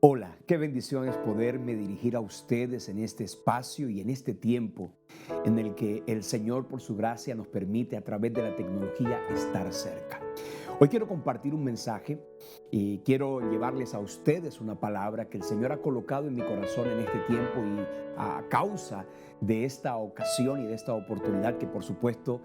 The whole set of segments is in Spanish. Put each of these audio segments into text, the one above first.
Hola, qué bendición es poderme dirigir a ustedes en este espacio y en este tiempo en el que el Señor por su gracia nos permite a través de la tecnología estar cerca. Hoy quiero compartir un mensaje y quiero llevarles a ustedes una palabra que el Señor ha colocado en mi corazón en este tiempo y a causa de esta ocasión y de esta oportunidad que por supuesto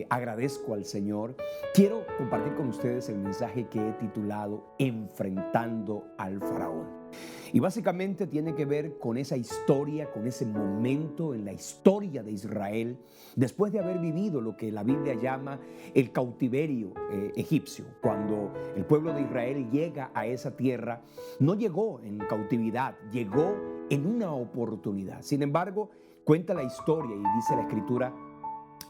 agradezco al Señor. Quiero compartir con ustedes el mensaje que he titulado Enfrentando al Faraón. Y básicamente tiene que ver con esa historia, con ese momento en la historia de Israel, después de haber vivido lo que la Biblia llama el cautiverio egipcio. Cuando el pueblo de Israel llega a esa tierra, no llegó en cautividad, llegó en una oportunidad. Sin embargo, cuenta la historia y dice la Escritura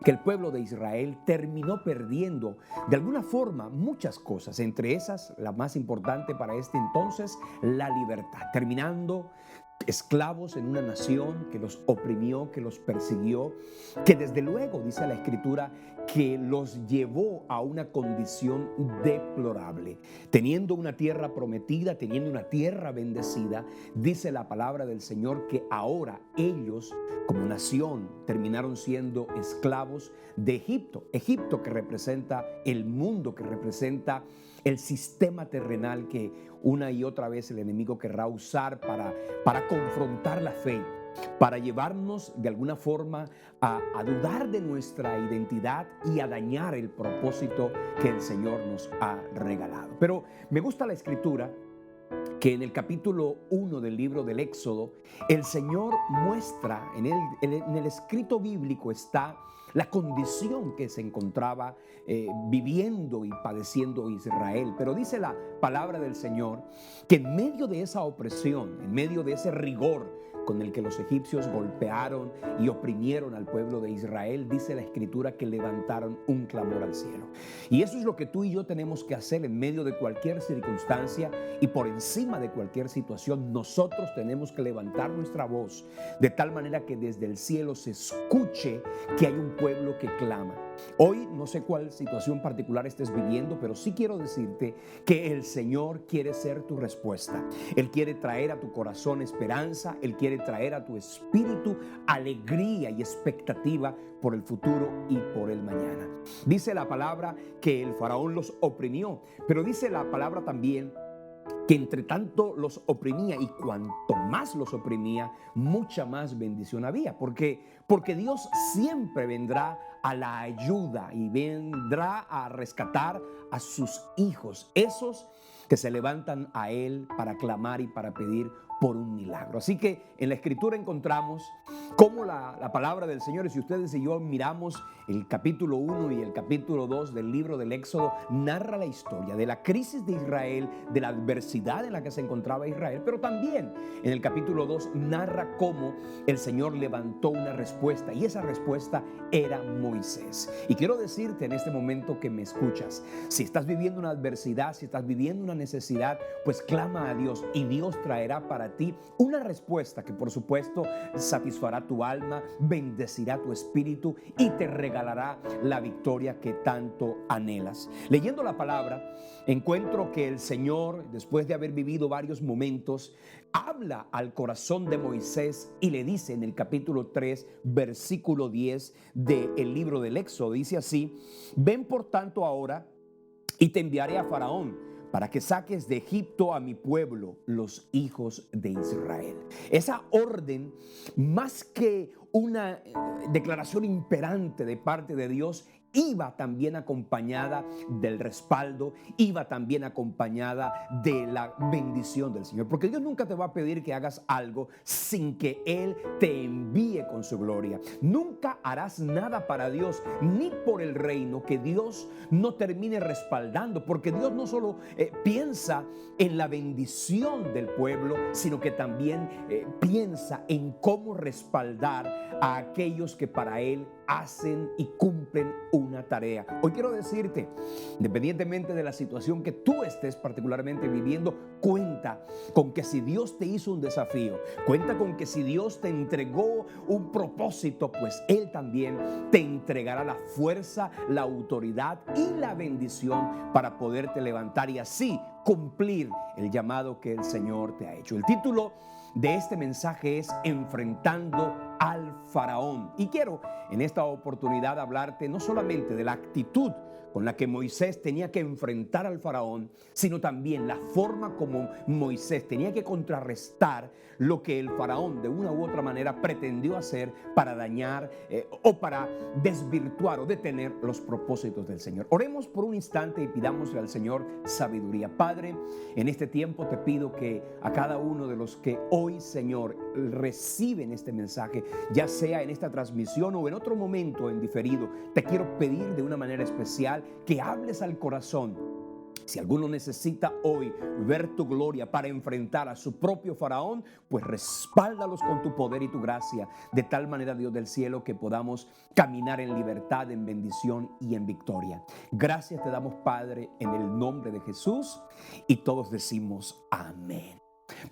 que el pueblo de Israel terminó perdiendo de alguna forma muchas cosas, entre esas la más importante para este entonces, la libertad, terminando esclavos en una nación que los oprimió, que los persiguió, que desde luego, dice la Escritura, que los llevó a una condición deplorable. Teniendo una tierra prometida, teniendo una tierra bendecida, dice la palabra del Señor que ahora ellos, como nación, terminaron siendo esclavos de Egipto. Egipto que representa el mundo, que representa el sistema terrenal que una y otra vez el enemigo querrá usar para confrontar la fe, para llevarnos de alguna forma a dudar de nuestra identidad y a dañar el propósito que el Señor nos ha regalado. Pero me gusta la Escritura que en el capítulo 1 del libro del Éxodo, el Señor muestra, en el escrito bíblico está la condición que se encontraba viviendo y padeciendo Israel. Pero dice la palabra del Señor que en medio de esa opresión, en medio de ese rigor con el que los egipcios golpearon y oprimieron al pueblo de Israel, dice la Escritura que levantaron un clamor al cielo. Y eso es lo que tú y yo tenemos que hacer en medio de cualquier circunstancia y por encima de cualquier situación. Nosotros tenemos que levantar nuestra voz de tal manera que desde el cielo se escuche que hay un pueblo que clama. Hoy no sé cuál situación particular estés viviendo, pero sí quiero decirte que el Señor quiere ser tu respuesta. Él quiere traer a tu corazón esperanza, Él quiere traer a tu espíritu alegría y expectativa por el futuro y por el mañana. Dice la palabra que el faraón los oprimió, pero dice la palabra también que entre tanto los oprimía y cuanto más los oprimía, mucha más bendición había. Porque Dios siempre vendrá a la ayuda y vendrá a rescatar a sus hijos, esos que se levantan a Él para clamar y para pedir por un milagro. Así que en la Escritura encontramos cómo la palabra del Señor, y si ustedes y yo miramos el capítulo 1 y el capítulo 2 del libro del Éxodo, narra la historia de la crisis de Israel, de la adversidad en la que se encontraba Israel, pero también en el capítulo 2 narra cómo el Señor levantó una respuesta y esa respuesta era Moisés. Y quiero decirte en este momento que me escuchas, si estás viviendo una adversidad, si estás viviendo una necesidad, pues clama a Dios y Dios traerá para ti una respuesta que por supuesto satisfará tu alma, bendecirá tu espíritu y te regalará la victoria que tanto anhelas. Leyendo la palabra, encuentro que el Señor, después de haber vivido varios momentos, habla al corazón de Moisés y le dice en el capítulo 3, versículo 10 del libro del Éxodo, dice así: ven por tanto ahora y te enviaré a Faraón para que saques de Egipto a mi pueblo, los hijos de Israel. Esa orden, más que una declaración imperante de parte de Dios, iba también acompañada del respaldo, iba también acompañada de la bendición del Señor. Porque Dios nunca te va a pedir que hagas algo sin que Él te envíe con su gloria. Nunca harás nada para Dios ni por el reino que Dios no termine respaldando, porque Dios no solo piensa en la bendición del pueblo, sino que también piensa en cómo respaldar a aquellos que para Él hacen y cumplen una una tarea. Hoy quiero decirte, independientemente de la situación que tú estés particularmente viviendo, cuenta con que si Dios te hizo un desafío, cuenta con que si Dios te entregó un propósito, pues Él también te entregará la fuerza, la autoridad y la bendición para poderte levantar y así cumplir el llamado que el Señor te ha hecho. El título de este mensaje es Enfrentando al Faraón. Y quiero en esta oportunidad hablarte no solamente de la actitud con la que Moisés tenía que enfrentar al faraón, sino también la forma como Moisés tenía que contrarrestar lo que el faraón de una u otra manera pretendió hacer para dañar o para desvirtuar o detener los propósitos del Señor. Oremos por un instante y pidámosle al Señor sabiduría. Padre, en este tiempo te pido que a cada uno de los que hoy, Señor, reciben este mensaje, ya sea en esta transmisión o en otro momento en diferido, te quiero pedir de una manera especial que hables al corazón. Si alguno necesita hoy ver tu gloria para enfrentar a su propio faraón, pues respáldalos con tu poder y tu gracia, de tal manera, Dios del cielo, que podamos caminar en libertad, en bendición y en victoria. Gracias te damos, Padre, en el nombre de Jesús, y todos decimos amén.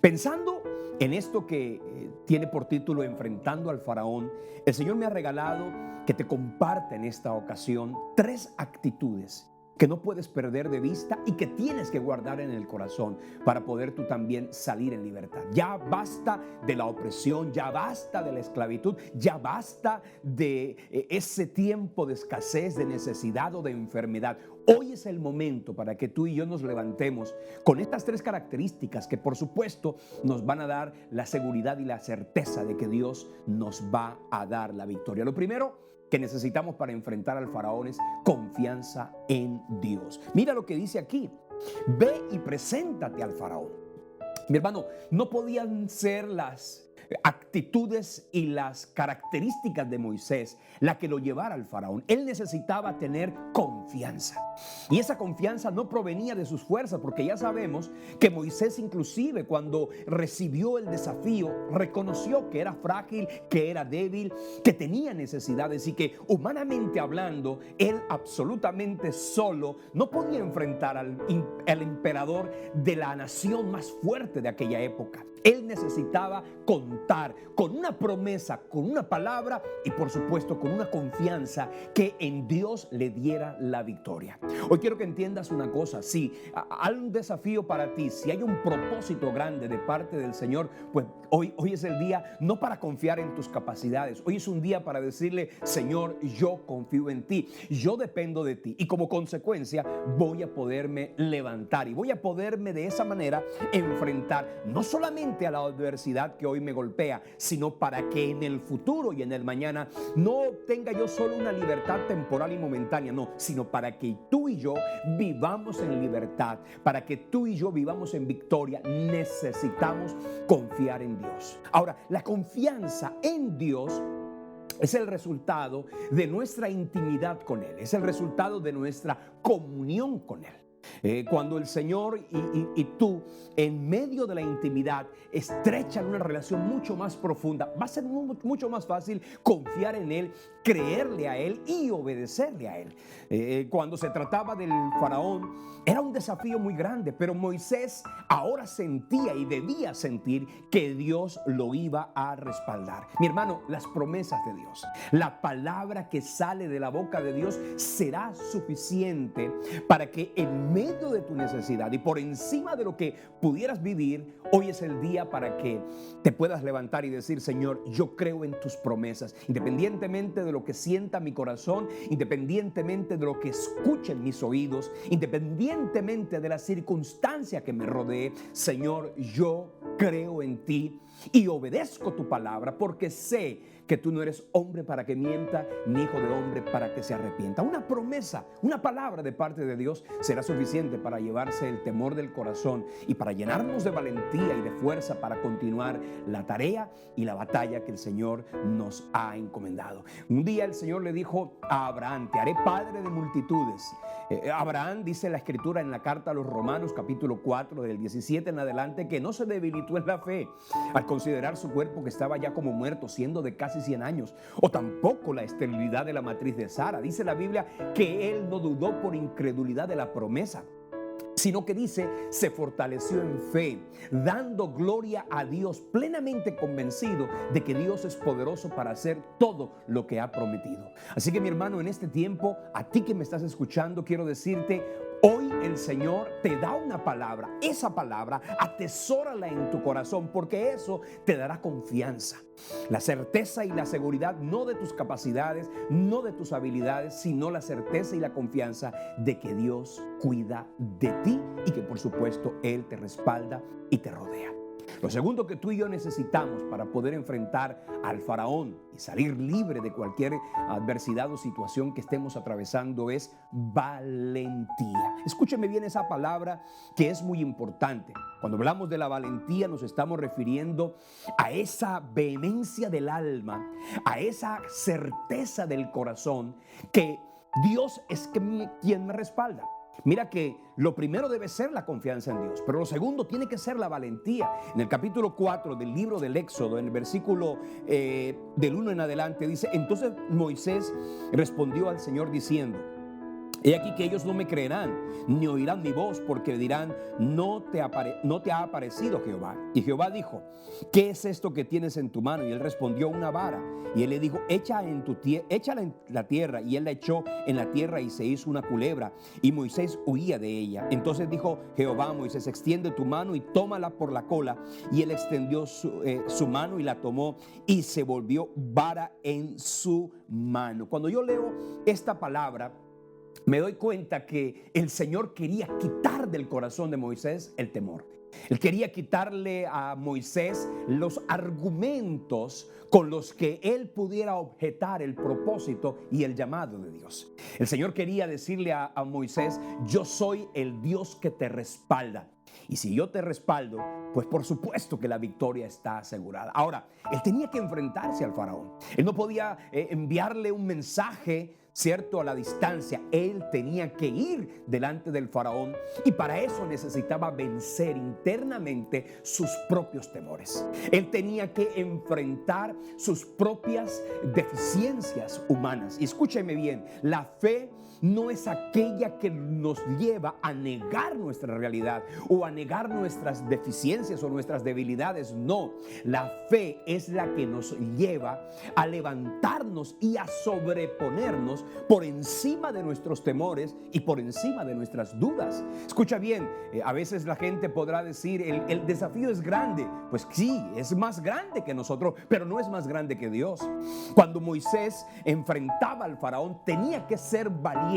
Pensando en esto que tiene por título Enfrentando al Faraón, el Señor me ha regalado que te comparta en esta ocasión 3 actitudes que no puedes perder de vista y que tienes que guardar en el corazón para poder tú también salir en libertad. Ya basta de la opresión, ya basta de la esclavitud, ya basta de ese tiempo de escasez, de necesidad o de enfermedad. Hoy es el momento para que tú y yo nos levantemos con estas 3 características que por supuesto nos van a dar la seguridad y la certeza de que Dios nos va a dar la victoria. Lo primero que necesitamos para enfrentar al faraón es confianza en Dios. Mira lo que dice aquí: ve y preséntate al faraón. Mi hermano, no podían ser las actitudes y las características de Moisés la que lo llevara al faraón. Él necesitaba tener confianza, y esa confianza no provenía de sus fuerzas, porque ya sabemos que Moisés, inclusive cuando recibió el desafío, reconoció que era frágil, que era débil, que tenía necesidades y que humanamente hablando él absolutamente solo no podía enfrentar al emperador de la nación más fuerte de aquella época. Él necesitaba contar con una promesa, con una palabra y por supuesto con una confianza que en Dios le diera la victoria. Hoy quiero que entiendas una cosa: si hay un desafío para ti, si hay un propósito grande de parte del Señor, pues hoy es el día no para confiar en tus capacidades. Hoy es un día para decirle: Señor, yo confío en ti, yo dependo de ti, y como consecuencia voy a poderme levantar y voy a poderme de esa manera enfrentar no solamente a la adversidad que hoy me golpea, sino para que en el futuro y en el mañana no tenga yo solo una libertad temporal y momentánea, no, sino para que tú y yo vivamos en libertad, para que tú y yo vivamos en victoria. Necesitamos confiar en Dios. Ahora, la confianza en Dios es el resultado de nuestra intimidad con Él, es el resultado de nuestra comunión con Él. Cuando el Señor y tú, en medio de la intimidad, estrechan una relación mucho más profunda, va a ser mucho más fácil confiar en Él, creerle a Él y obedecerle a Él. Cuando se trataba del faraón, era un desafío muy grande, pero Moisés ahora sentía y debía sentir que Dios lo iba a respaldar. Mi hermano, las promesas de Dios, la palabra que sale de la boca de Dios será suficiente para que en medio de tu necesidad y por encima de lo que pudieras vivir, hoy es el día para que te puedas levantar y decir: Señor, yo creo en tus promesas, independientemente de lo que sienta mi corazón, independientemente de lo que escuchen mis oídos, independientemente de la circunstancia que me rodee. Señor, yo creo en ti y obedezco tu palabra, porque sé que tú no eres hombre para que mienta, ni hijo de hombre para que se arrepienta. Una promesa, una palabra de parte de Dios será suficiente para llevarse el temor del corazón y para llenarnos de valentía y de fuerza para continuar la tarea y la batalla que el Señor nos ha encomendado. Un día el Señor le dijo a Abraham: te haré padre de multitudes. Abraham, dice la Escritura en la carta a los Romanos capítulo 4 del 17 en adelante, que no se debilitó en la fe. Al considerar su cuerpo que estaba ya como muerto, siendo de casi 100 años, o tampoco la esterilidad de la matriz de Sara. Dice la Biblia que él no dudó por incredulidad de la promesa, sino que dice, se fortaleció en fe, dando gloria a Dios, plenamente convencido de que Dios es poderoso para hacer todo lo que ha prometido. Así que, mi hermano, en este tiempo, a ti que me estás escuchando, quiero decirte, hoy el Señor te da una palabra. Esa palabra, atesórala en tu corazón, porque eso te dará confianza. La certeza y la seguridad no de tus capacidades, no de tus habilidades, sino la certeza y la confianza de que Dios cuida de ti y que, por supuesto, Él te respalda y te rodea. Lo segundo que tú y yo necesitamos para poder enfrentar al faraón y salir libre de cualquier adversidad o situación que estemos atravesando es valentía. Escúcheme bien esa palabra, que es muy importante. Cuando hablamos de la valentía nos estamos refiriendo a esa vehemencia del alma, a esa certeza del corazón que Dios es quien me respalda. Mira que lo primero debe ser la confianza en Dios, pero lo segundo tiene que ser la valentía. En el capítulo 4 del libro del Éxodo, en el versículo del 1 en adelante, dice: entonces Moisés respondió al Señor diciendo: he aquí que ellos no me creerán, ni oirán mi voz, porque dirán, no te ha aparecido Jehová. Y Jehová dijo: ¿qué es esto que tienes en tu mano? Y él respondió: una vara. Y él le dijo: échala en la tierra. Y él la echó en la tierra y se hizo una culebra. Y Moisés huía de ella. Entonces dijo Jehová a Moisés: extiende tu mano y tómala por la cola. Y él extendió su mano y la tomó, y se volvió vara en su mano. Cuando yo leo esta palabra, me doy cuenta que el Señor quería quitar del corazón de Moisés el temor. Él quería quitarle a Moisés los argumentos con los que él pudiera objetar el propósito y el llamado de Dios. El Señor quería decirle a Moisés: yo soy el Dios que te respalda. Y si yo te respaldo, pues por supuesto que la victoria está asegurada. Ahora, él tenía que enfrentarse al faraón. Él no podía enviarle un mensaje, ¿cierto?, a la distancia. Él tenía que ir delante del faraón, y para eso necesitaba vencer internamente sus propios temores. Él tenía que enfrentar sus propias deficiencias humanas. Y escúcheme bien, la fe no es aquella que nos lleva a negar nuestra realidad o a negar nuestras deficiencias o nuestras debilidades. No, la fe es la que nos lleva a levantarnos y a sobreponernos por encima de nuestros temores y por encima de nuestras dudas. Escucha bien, a veces la gente podrá decir: el desafío es grande. Pues sí, es más grande que nosotros, pero no es más grande que Dios. Cuando Moisés enfrentaba al faraón, tenía que ser valiente,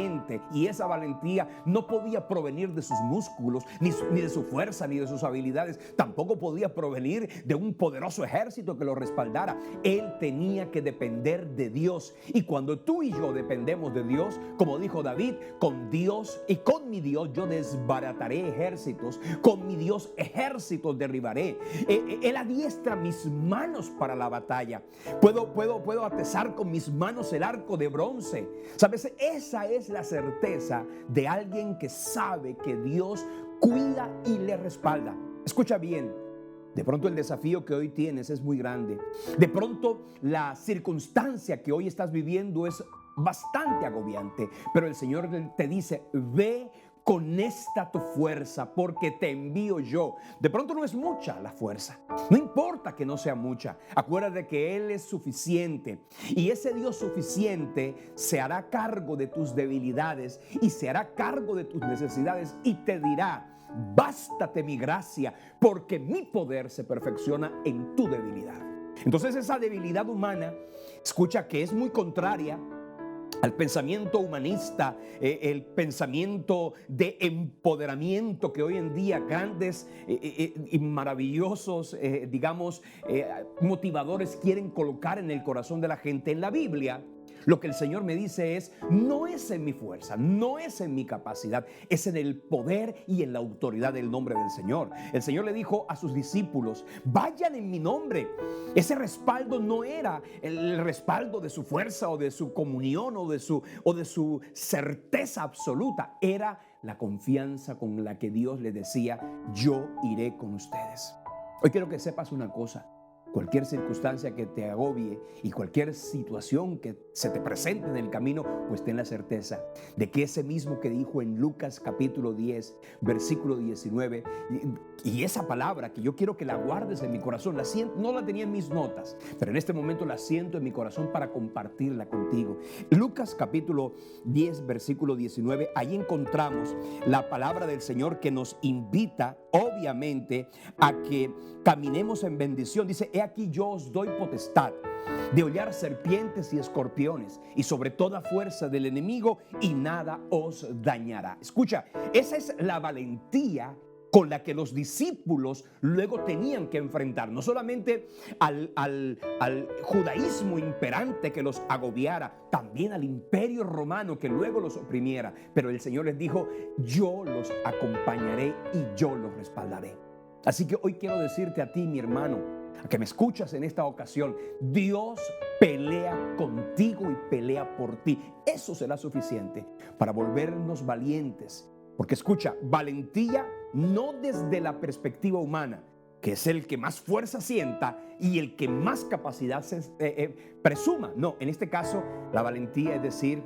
y esa valentía no podía provenir de sus músculos, ni de su fuerza, ni de sus habilidades. Tampoco podía provenir de un poderoso ejército que lo respaldara. Él tenía que depender de Dios. Y cuando tú y yo dependemos de Dios, como dijo David: con Dios y con mi Dios yo desbarataré ejércitos, con mi Dios ejércitos derribaré. Él adiestra mis manos para la batalla. Puedo atesar con mis manos el arco de bronce. ¿Sabes? Esa es la certeza de alguien que sabe que Dios cuida y le respalda. Escucha bien, de pronto el desafío que hoy tienes es muy grande. De pronto la circunstancia que hoy estás viviendo es bastante agobiante, pero el Señor te dice: ve con esta tu fuerza, porque te envío yo. De pronto no es mucha la fuerza. No importa que no sea mucha. Acuérdate que Él es suficiente. Y ese Dios suficiente se hará cargo de tus debilidades y se hará cargo de tus necesidades y te dirá: bástate mi gracia, porque mi poder se perfecciona en tu debilidad. Entonces esa debilidad humana, escucha, que es muy contraria al pensamiento humanista, el pensamiento de empoderamiento que hoy en día grandes y maravillosos, motivadores quieren colocar en el corazón de la gente. En la Biblia, lo que el Señor me dice es: no es en mi fuerza, no es en mi capacidad, es en el poder y en la autoridad del nombre del Señor. El Señor le dijo a sus discípulos: vayan en mi nombre. Ese respaldo no era el respaldo de su fuerza o de su comunión o de su certeza absoluta. Era la confianza con la que Dios le decía: yo iré con ustedes. Hoy quiero que sepas una cosa. cualquier circunstancia que te agobie y cualquier situación que se te presente en el camino, pues ten la certeza de que ese mismo que dijo en Lucas capítulo 10, versículo 19, y esa palabra que yo quiero que la guardes en mi corazón, la siento, no la tenía en mis notas, pero en este momento la siento en mi corazón para compartirla contigo. Lucas capítulo 10, versículo 19, ahí encontramos la palabra del Señor que nos invita, obviamente, a que caminemos en bendición. Dice: he aquí yo os doy potestad de hollar serpientes y escorpiones y sobre toda fuerza del enemigo, y nada os dañará. Escucha, esa es la valentía con la que los discípulos luego tenían que enfrentar no solamente al judaísmo imperante que los agobiara, también al imperio romano que luego los oprimiera. Pero el Señor les dijo: yo los acompañaré y yo los respaldaré. Así que hoy quiero decirte a ti, mi hermano, a que me escuchas en esta ocasión, Dios pelea contigo y pelea por ti. Eso será suficiente para volvernos valientes. Porque escucha, valentía no desde la perspectiva humana, que es el que más fuerza sienta y el que más capacidad presuma. No, en este caso la valentía es decir: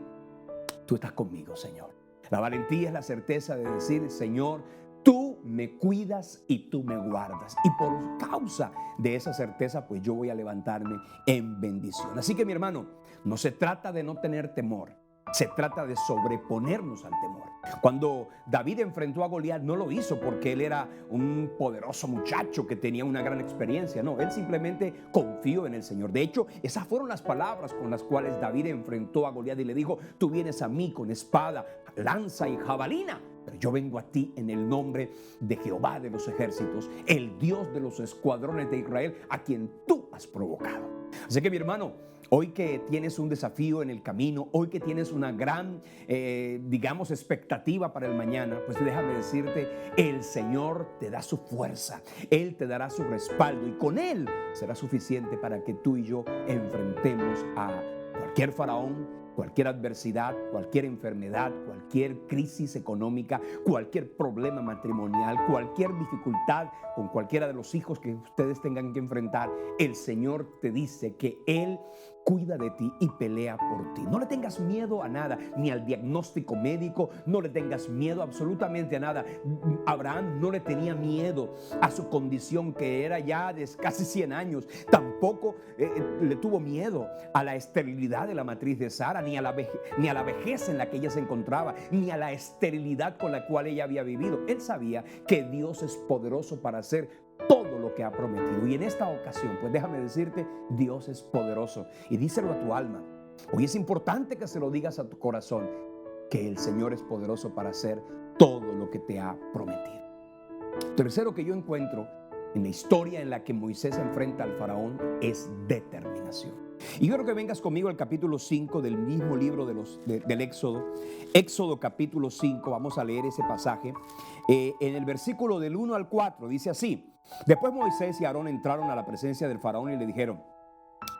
tú estás conmigo, Señor. La valentía es la certeza de decir: Señor, tú me cuidas y tú me guardas. Y por causa de esa certeza, pues yo voy a levantarme en bendición. Así que, mi hermano, no se trata de no tener temor. Se trata de sobreponernos al temor. Cuando David enfrentó a Goliat, no lo hizo porque él era un poderoso muchacho que tenía una gran experiencia. No, él simplemente confió en el Señor. De hecho, esas fueron las palabras con las cuales David enfrentó a Goliat y le dijo: tú vienes a mí con espada, lanza y jabalina, pero yo vengo a ti en el nombre de Jehová de los ejércitos, el Dios de los escuadrones de Israel, a quien tú has provocado. Así que, mi hermano, hoy que tienes un desafío en el camino, hoy que tienes una gran, expectativa para el mañana, pues déjame decirte, el Señor te da su fuerza, Él te dará su respaldo y con Él será suficiente para que tú y yo enfrentemos a cualquier faraón, cualquier adversidad, cualquier enfermedad, cualquier crisis económica, cualquier problema matrimonial, cualquier dificultad con cualquiera de los hijos que ustedes tengan que enfrentar. El Señor te dice que Él cuida de ti y pelea por ti. No le tengas miedo a nada, ni al diagnóstico médico, no le tengas miedo absolutamente a nada. Abraham no le tenía miedo a su condición, que era ya de casi 100 años. Tampoco le tuvo miedo a la esterilidad de la matriz de Sara, ni a la vejez en la que ella se encontraba, ni a la esterilidad con la cual ella había vivido. Él sabía que Dios es poderoso para hacer todo lo que ha prometido. Y en esta ocasión, pues déjame decirte, Dios es poderoso. Y díselo a tu alma. Hoy es importante que se lo digas a tu corazón, que el Señor es poderoso para hacer todo lo que te ha prometido. Tercero que yo encuentro en la historia en la que Moisés se enfrenta al faraón es determinación. Y yo quiero que vengas conmigo al capítulo 5 del mismo libro del Éxodo. Éxodo capítulo 5, vamos a leer ese pasaje. En el versículo del 1 al 4 dice así: después Moisés y Aarón entraron a la presencia del faraón y le dijeron: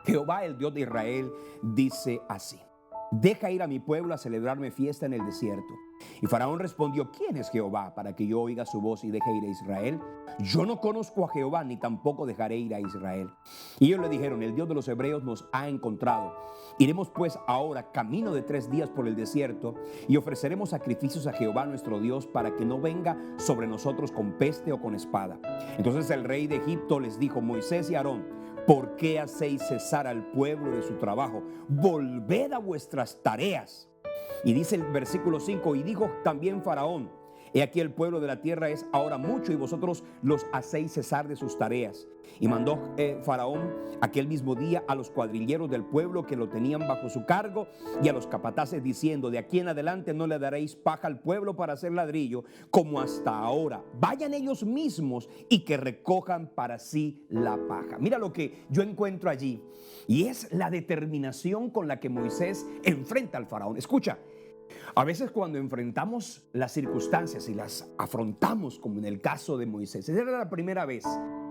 Jehová, el Dios de Israel, dice así: deja ir a mi pueblo a celebrarme fiesta en el desierto. Y Faraón respondió: ¿quién es Jehová para que yo oiga su voz y deje ir a Israel? Yo no conozco a Jehová, ni tampoco dejaré ir a Israel. Y ellos le dijeron: el Dios de los hebreos nos ha encontrado. Iremos pues ahora camino de 3 días por el desierto y ofreceremos sacrificios a Jehová nuestro Dios para que no venga sobre nosotros con peste o con espada. Entonces el rey de Egipto les dijo: Moisés y Aarón, ¿por qué hacéis cesar al pueblo de su trabajo? Volved a vuestras tareas. Y dice el versículo 5: y dijo también Faraón: he aquí el pueblo de la tierra es ahora mucho y vosotros los hacéis cesar de sus tareas. Y mandó Faraón aquel mismo día a los cuadrilleros del pueblo que lo tenían bajo su cargo y a los capataces diciendo: de aquí en adelante no le daréis paja al pueblo para hacer ladrillo como hasta ahora. Vayan ellos mismos y que recojan para sí la paja. Mira lo que yo encuentro allí, y es la determinación con la que Moisés enfrenta al faraón. Escucha, a veces cuando enfrentamos las circunstancias y las afrontamos, como en el caso de Moisés, esa era la primera vez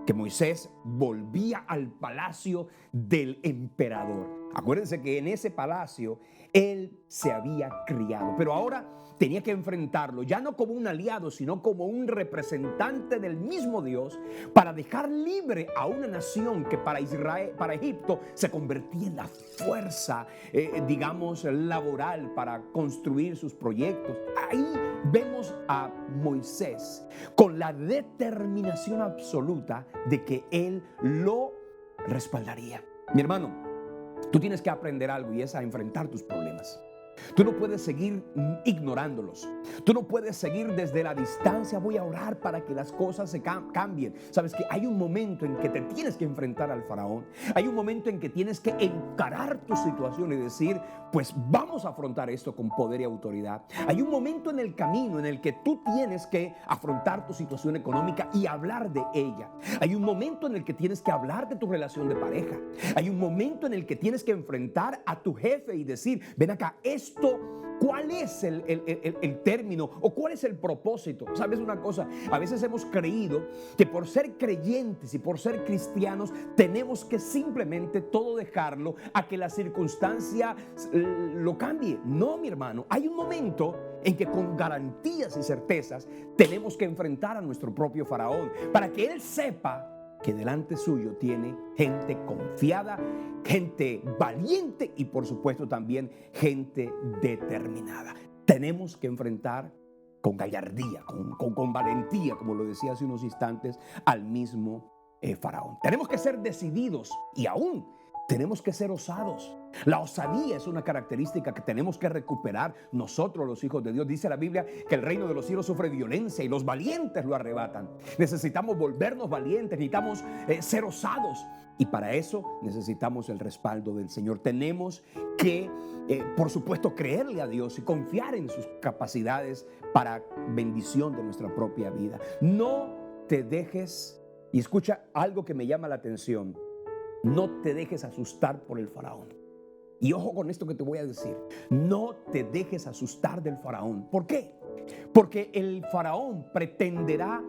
que Moisés volvía al palacio del emperador. Acuérdense que en ese palacio él se había criado, pero ahora tenía que enfrentarlo, ya no como un aliado, sino como un representante del mismo Dios, para dejar libre a una nación que para Israel, para Egipto, se convertía en la fuerza, digamos, laboral para construir sus proyectos. Ahí vemos a Moisés con la determinación absoluta de que él lo respaldaría. Mi hermano, tú tienes que aprender algo, y es a enfrentar tus problemas. Tú no puedes seguir ignorándolos. Tú no puedes seguir desde la distancia. Voy a orar para que las cosas se cambien. Sabes que hay un momento en que te tienes que enfrentar al faraón. Hay un momento en que tienes que encarar tu situación y decir, pues vamos a afrontar esto con poder y autoridad. Hay un momento en el camino en el que tú tienes que afrontar tu situación económica y hablar de ella. Hay un momento en el que tienes que hablar de tu relación de pareja. Hay un momento en el que tienes que enfrentar a tu jefe y decir, ven acá, ¿cuál es el término o cuál es el propósito? ¿Sabes una cosa? A veces hemos creído que por ser creyentes y por ser cristianos tenemos que simplemente todo dejarlo a que la circunstancia lo cambie. No, mi hermano, hay un momento en que con garantías y certezas tenemos que enfrentar a nuestro propio faraón para que él sepa que delante suyo tiene gente confiada, gente valiente y por supuesto también gente determinada. Tenemos que enfrentar con gallardía, con valentía, como lo decía hace unos instantes, al mismo faraón. Tenemos que ser decididos y aún tenemos que ser osados. La osadía es una característica que tenemos que recuperar nosotros, los hijos de Dios. Dice la Biblia que el reino de los cielos sufre violencia y los valientes lo arrebatan. Necesitamos volvernos valientes, necesitamos ser osados. Y para eso necesitamos el respaldo del Señor. Tenemos que, por supuesto, creerle a Dios y confiar en sus capacidades para bendición de nuestra propia vida. No te dejes, y escucha algo que me llama la atención, no te dejes asustar por el faraón. Y ojo con esto que te voy a decir. No te dejes asustar del faraón. ¿Por qué? Porque el faraón pretenderá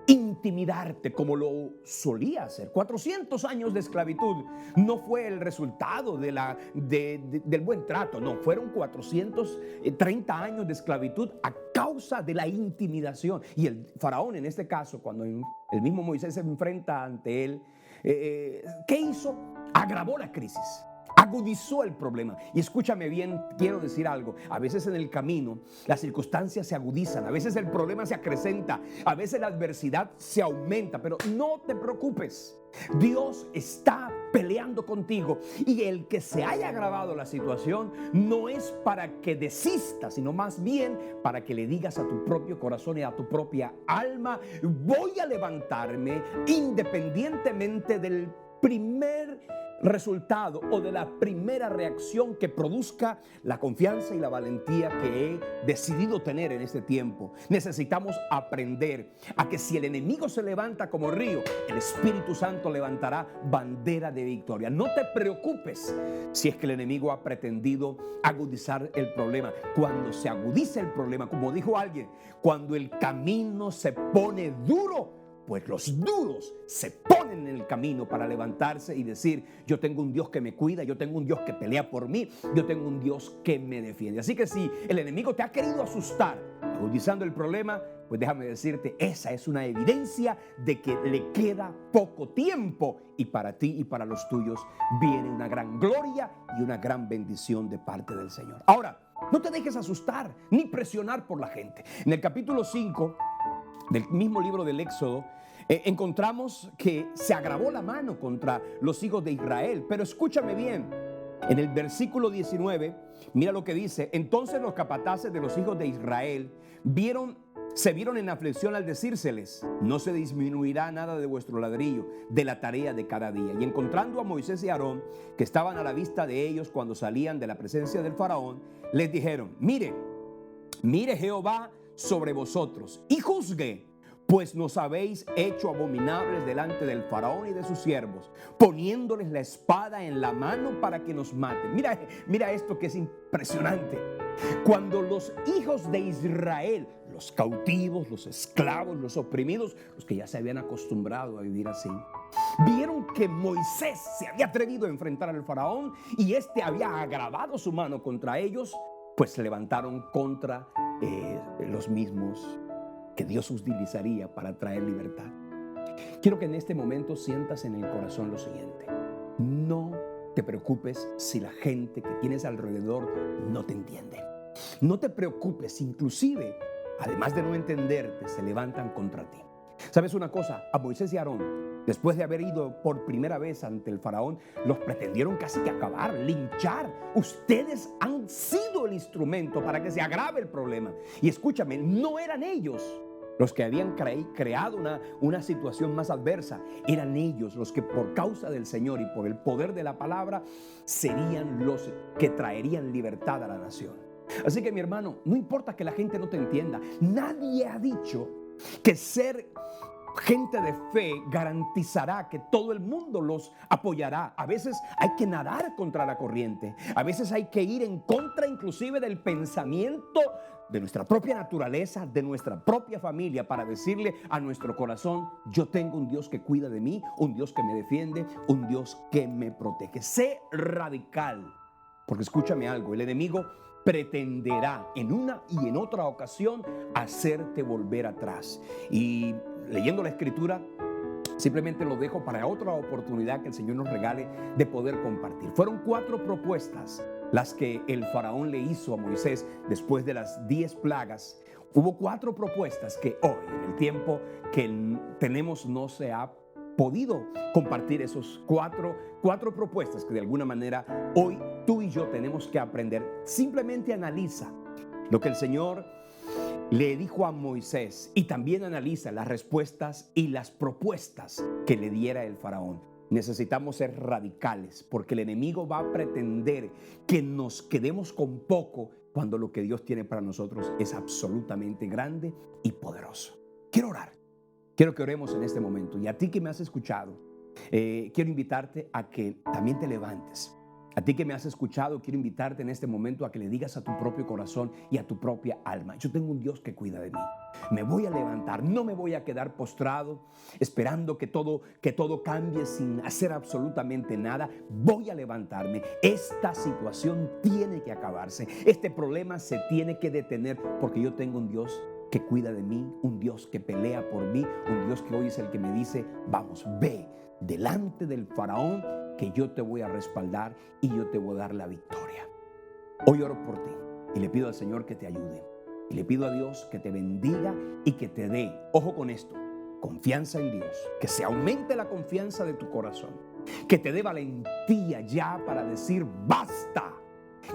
intimidarte como lo solía hacer. 400 años de esclavitud no fue el resultado del buen trato. No, fueron 430 años de esclavitud a causa de la intimidación. Y el faraón, en este caso, cuando el mismo Moisés se enfrenta ante él, ¿qué hizo? Agravó la crisis, agudizó el problema. Y escúchame bien, quiero decir algo. A veces en el camino las circunstancias se agudizan, a veces el problema se acrecenta, a veces la adversidad se aumenta, pero no te preocupes. Dios está peleando contigo, y el que se haya agravado la situación no es para que desistas, sino más bien para que le digas a tu propio corazón y a tu propia alma, voy a levantarme independientemente del primer resultado o de la primera reacción que produzca la confianza y la valentía que he decidido tener en este tiempo. Necesitamos aprender a que si el enemigo se levanta como río, el Espíritu Santo levantará bandera de victoria. No te preocupes si es que el enemigo ha pretendido agudizar el problema. Cuando se agudiza el problema, como dijo alguien, cuando el camino se pone duro, pues los duros se ponen en el camino para levantarse y decir, yo tengo un Dios que me cuida, yo tengo un Dios que pelea por mí, yo tengo un Dios que me defiende. Así que si el enemigo te ha querido asustar agudizando el problema, pues déjame decirte, esa es una evidencia de que le queda poco tiempo, y para ti y para los tuyos viene una gran gloria y una gran bendición de parte del Señor. Ahora, no te dejes asustar ni presionar por la gente. En el capítulo 5 del mismo libro del Éxodo, encontramos que se agravó la mano contra los hijos de Israel. Pero escúchame bien, en el versículo 19, mira lo que dice: entonces los capataces de los hijos de Israel se vieron en aflicción al decírseles, no se disminuirá nada de vuestro ladrillo, de la tarea de cada día. Y encontrando a Moisés y Aarón, que estaban a la vista de ellos cuando salían de la presencia del faraón, les dijeron, mire Jehová sobre vosotros y juzgue, pues nos habéis hecho abominables delante del faraón y de sus siervos, poniéndoles la espada en la mano para que nos maten. Mira esto que es impresionante. Cuando los hijos de Israel, los cautivos, los esclavos, los oprimidos, los que ya se habían acostumbrado a vivir así, vieron que Moisés se había atrevido a enfrentar al faraón y éste había agravado su mano contra ellos, pues se levantaron contra los mismos que Dios utilizaría para traer libertad. Quiero que en este momento sientas en el corazón lo siguiente: no te preocupes si la gente que tienes alrededor no te entiende. No te preocupes, inclusive, además de no entenderte, se levantan contra ti. ¿Sabes una cosa? A Moisés y Aarón, después de haber ido por primera vez ante el faraón, los pretendieron casi que acabar, linchar. Ustedes han sido el instrumento para que se agrave el problema. Y escúchame, no eran ellos los que habían creado una situación más adversa. Eran ellos los que, por causa del Señor y por el poder de la palabra, serían los que traerían libertad a la nación. Así que, mi hermano, no importa que la gente no te entienda. Nadie ha dicho que ser gente de fe garantizará que todo el mundo los apoyará. A veces hay que nadar contra la corriente. A veces hay que ir en contra inclusive del pensamiento de nuestra propia naturaleza, de nuestra propia familia, para decirle a nuestro corazón: yo tengo un Dios que cuida de mí, un Dios que me defiende, un Dios que me protege. Sé radical, porque escúchame algo, el enemigo pretenderá en una y en otra ocasión hacerte volver atrás. Y leyendo la Escritura, simplemente lo dejo para otra oportunidad que el Señor nos regale de poder compartir. Fueron 4 propuestas las que el faraón le hizo a Moisés después de las 10 plagas. Hubo 4 propuestas que hoy, en el tiempo que tenemos, no se ha podido compartir. Esos cuatro propuestas que de alguna manera hoy tú y yo tenemos que aprender. Simplemente analiza lo que el Señor le dijo a Moisés y también analiza las respuestas y las propuestas que le diera el faraón. Necesitamos ser radicales, porque el enemigo va a pretender que nos quedemos con poco cuando lo que Dios tiene para nosotros es absolutamente grande y poderoso. Quiero orar. Quiero que oremos en este momento. Y a ti que me has escuchado, quiero invitarte a que también te levantes. A ti que me has escuchado, quiero invitarte en este momento a que le digas a tu propio corazón y a tu propia alma: yo tengo un Dios que cuida de mí. Me voy a levantar, no me voy a quedar postrado esperando que todo cambie sin hacer absolutamente nada. Voy a levantarme. Esta situación tiene que acabarse. Este problema se tiene que detener, porque yo tengo un Dios que cuida de mí, un Dios que pelea por mí, un Dios que hoy es el que me dice: vamos, ve delante del faraón, que yo te voy a respaldar y yo te voy a dar la victoria. Hoy oro por ti y le pido al Señor que te ayude. Y le pido a Dios que te bendiga y que te dé, ojo con esto, confianza en Dios, que se aumente la confianza de tu corazón, que te dé valentía ya para decir basta,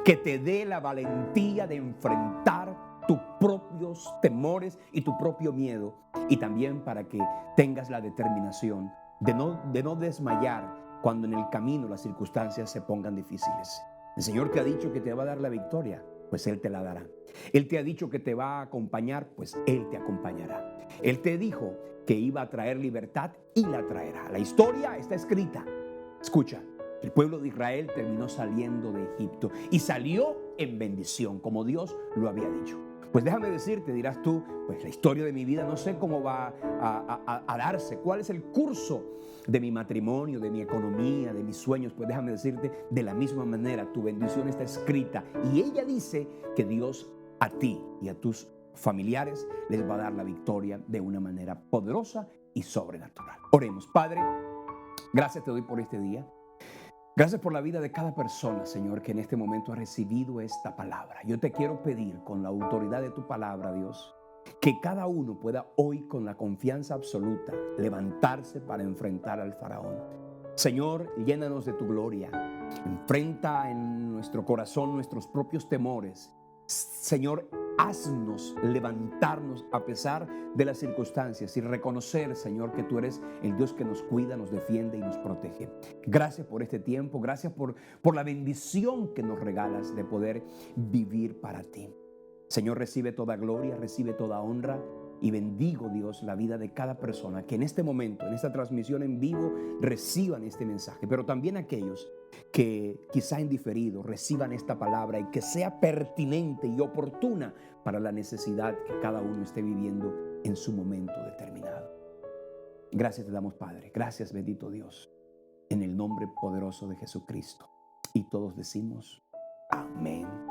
que te dé la valentía de enfrentar tus propios temores y tu propio miedo, y también para que tengas la determinación de no desmayar cuando en el camino las circunstancias se pongan difíciles. El Señor te ha dicho que te va a dar la victoria, pues Él te la dará. Él te ha dicho que te va a acompañar, pues Él te acompañará. Él te dijo que iba a traer libertad y la traerá. La historia está escrita. Escucha, el pueblo de Israel terminó saliendo de Egipto y salió en bendición, como Dios lo había dicho. Pues déjame decirte, dirás tú, pues la historia de mi vida no sé cómo va a darse, cuál es el curso de mi matrimonio, de mi economía, de mis sueños. Pues déjame decirte, de la misma manera, tu bendición está escrita y ella dice que Dios a ti y a tus familiares les va a dar la victoria de una manera poderosa y sobrenatural. Oremos. Padre, gracias te doy por este día. Gracias por la vida de cada persona, Señor, que en este momento ha recibido esta palabra. Yo te quiero pedir, con la autoridad de tu palabra, Dios, que cada uno pueda hoy, con la confianza absoluta, levantarse para enfrentar al faraón. Señor, llénanos de tu gloria. Enfrenta en nuestro corazón nuestros propios temores. Señor, haznos levantarnos a pesar de las circunstancias y reconocer, Señor, que tú eres el Dios que nos cuida, nos defiende y nos protege. Gracias por este tiempo, gracias por la bendición que nos regalas de poder vivir para ti. Señor, recibe toda gloria, recibe toda honra y bendigo, Dios, la vida de cada persona que en este momento, en esta transmisión en vivo, reciban este mensaje, pero también aquellos que quizá en diferido reciban esta palabra y que sea pertinente y oportuna para la necesidad que cada uno esté viviendo en su momento determinado. Gracias te damos, Padre. Gracias, bendito Dios, en el nombre poderoso de Jesucristo. Y todos decimos, amén